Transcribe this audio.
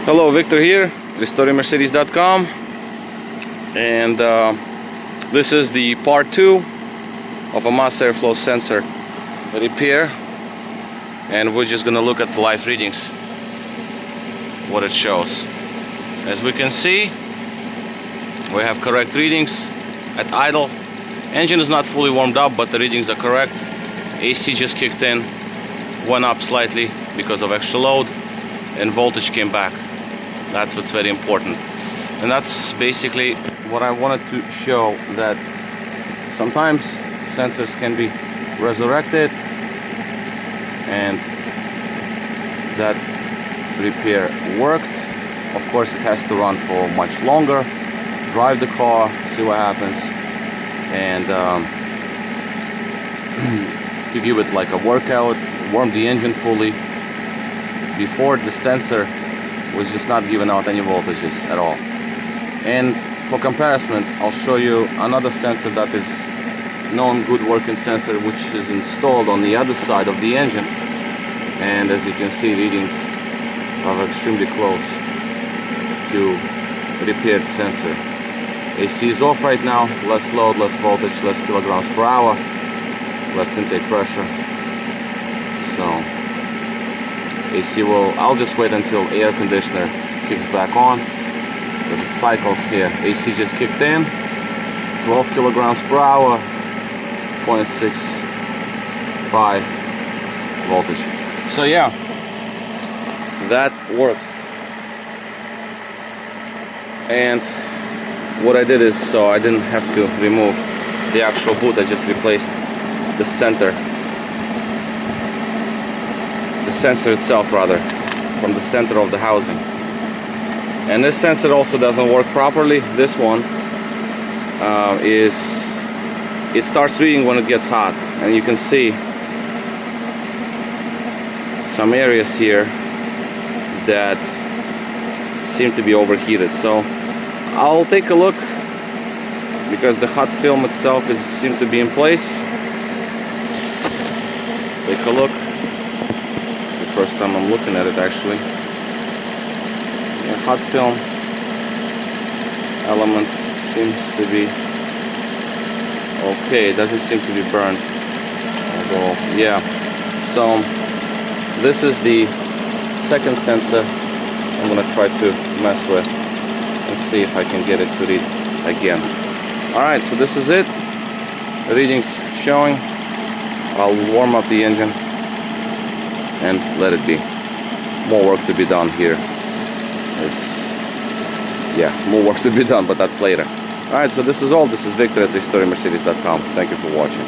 Hello, Victor here, restoringmercedes.com, and this is the part 2 of a mass airflow sensor repair, and we're just gonna look at the live readings, what it shows. As we can see, we have correct readings at idle. Engine is not fully warmed up, but the readings are correct. AC just kicked in, went up slightly because of extra load, and voltage came back. That's what's very important. And that's basically what I wanted to show, that sometimes sensors can be resurrected, and that repair worked. Of course, it has to run for much longer. Drive the car, see what happens, and to give it like a workout, warm the engine fully. Before, the sensor was just not giving out any voltages at all. And for comparison, I'll show you another sensor that is known good working sensor, which is installed on the other side of the engine. And as you can see, readings are extremely close to repaired sensor. AC is off right now, less load, less voltage, less kilograms per hour, less intake pressure. So AC will, I'll just wait until air conditioner kicks back on, because it cycles here. AC just kicked in, 12 kilograms per hour, 0.65 voltage. So yeah, that worked. And what I did is, so I didn't have to remove the actual boot, I just replaced the sensor itself rather, from the center of the housing. And this sensor also doesn't work properly. This one it starts reading when it gets hot, and you can see some areas here that seem to be overheated. So I'll take a look, because the hot film itself seems to be in place. Take a look. First time I'm looking at it actually. Yeah, hot film element seems to be okay. It doesn't seem to be burned. Although, yeah. So this is the second sensor I'm gonna try to mess with and see if I can get it to read again. Alright, so this is it. The readings showing. I'll warm up the engine and let it be. More work to be done here. Yeah, more work to be done, but that's later. Alright, so this is all. This is Victor at restoringmercedes.com. Thank you for watching.